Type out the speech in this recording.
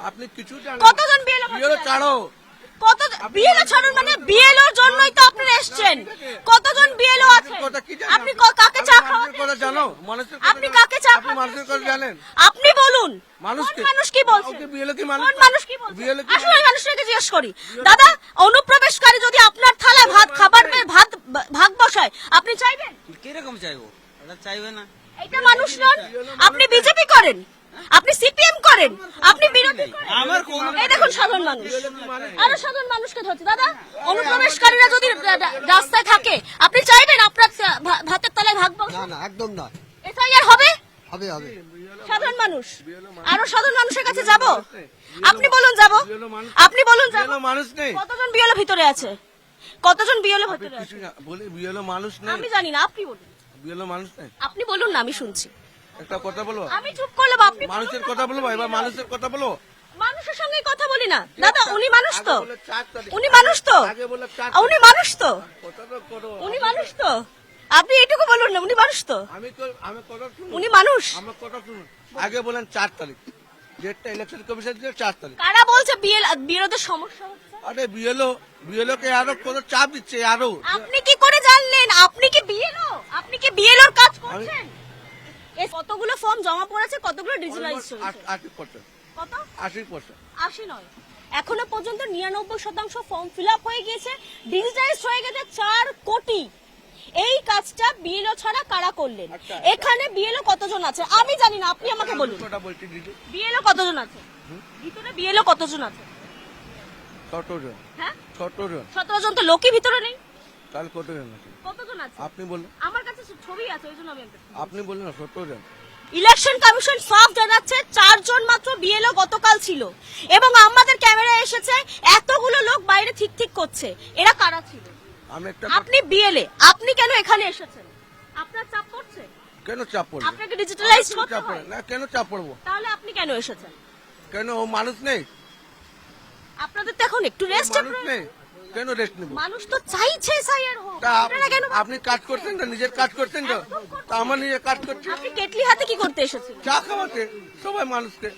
আপনি কিছু জানেন? কতজন বিএলও বিএলও ছাড়ো। কত বিএলও ছাড়ুন মানে বিএলওর জন্যই তো আপনারা এসেছেন। কতজন বিএলও আছে? কথা কি জানেন? আপনি কাকে চা মানুষের খাওয়াতে কথা জানো? মানুষের কথা আপনি জানো? কাকে চা আপনি মানুষের কথা জানেন? আপনি বলুন মানুষকে? কোন মানুষ কি বলছে? ওকে বিএলও কি মানুষ? কোন মানুষ কি বলছে? বিএলও কি আসলে ওই মানুষটাকে জিজ্ঞেস করি। দাদা, অনুপ্রবেশকারী যদি আপনার থালায় খাবার ভাগ বসায় আপনি চাইবেন? কিরকম চাইবো? ওরা চাইবে না। এটা মানুষ নন। আপনি বিজেপি করেন, আপনি সিপিএম করেন, আপনি বিরোধী করেন। আমার কোন এই দেখুন সাধারণ মানুষ, আরো সাধারণ মানুষকে ধরছে। দাদা, অনুপ্রবেশকারীরা যদি রাস্তায় থাকে আপনি চাইবেন আপনার ভাতের তলায় ভাগ বসায়? না না একদম না। এসআইআর হবে? হবে হবে। সাধারণ মানুষ, আরো সাধারণ মানুষের কাছে যাব? আপনি বলুন যাব? আপনি বলুন যাব? বিএলও মানুষ নেই। কতজন বিএলও ভিতরে আছে? কতজন বিএলও ভিতরে আছে? কিছু বলি বিএলও মানুষ নেই। আমি জানি না, আপনি বলুন। বিএলও মানুষ নেই। আপনি বলুন না, আমি শুনছি। একটা কথা বলবো, আমি চুপ করলে আপনি মানুষের কথা বলবো, এবার মানুষের কথা বলো। মানুষের সঙ্গে কথা বলি না। দাদা, উনি মানুষ তো, আগে বলে 4 তারিখ। উনি মানুষ তো, আগে বলে 4 উনি মানুষ তো, কথাটা করো। উনি মানুষ তো, আপনি এটুকু বলুন না, উনি মানুষ তো, আমি কথা শুনুন। উনি মানুষ। আমার কথা শুনুন। আগে বলেন 4 তারিখ, ডেটটা ইলেকশন কমিশন দিয়ে 4 তারিখ। কারা বলছে বিরোধের সমস্যা হচ্ছে? আরে বিএলও কে আরো কত চাপ দিচ্ছে আরো। আপনি কি করে জানলেন? আপনি কি বিএলও? আপনি কি বিএলওর কাজ করছেন? এই কতগুলো ফর্ম জমা পড়েছে, কতগুলো ডিজিটালাইজ হয়েছে? 80%। কত? 80%। 80 নয়, এখনো পর্যন্ত 99% ফর্ম ফিল আপ হয়ে গিয়েছে, ডিজিটাইজ হয়ে গেছে 4 কোটি। এই কাজটা বিএলও ছাড়া কারা করলেন? এখানে বিএলও কতজন আছে আমি জানি না, আপনি আমাকে বলুন। কথা বলছি দিদি। বিএলও কতজন আছে ভিতরে? বিএলও কতজন আছে? 17 জন। হ্যাঁ, 17 জন। 17 জন তো লোকই ভিতরে নেই। তাহলে কতজন আছে? কতজন আছে? আপনি বলুন। আমার কাছে ছবি আছে, ওই জন্য আমি আপনি বলুন না 17 জন। ইলেকশন কমিশন সাফ জানাচ্ছে 4 জন মাত্র বিএলও গতকাল ছিল, এবং আমাদের ক্যামেরায় এসেছে এতগুলো লোক বাইরে ঠিক ঠিক করছে। এরা কারা ছিল? আমি একটা আপনি বিএলএ, আপনি কেন এখানে এসেছেন? আপনার চাপ পড়ছে? কেন চাপ পড়বো? আপনাকে ডিজিটালাইজ করতে চাপ হয়? পড়ে না, কেন চাপ পড়বো? তাহলে আপনি কেন এসেছেন? কেন ও মানুষ নেই? আপনাদের তো এখন একটু রেস্ট। মানুষ নেই, কেন রেস্ট নেব? মানুষ তো চাইছে এসআইআর হোক, তা আপনারা কেন? আপনি কাজ করছেন তো, নিজের কাজ করছেন তো। তা আমার নিজের কাজ করছি, আপনি কেটলি হাতে কি করতে এসেছিলেন? চা খাওয়াতে সবাই মানুষকে।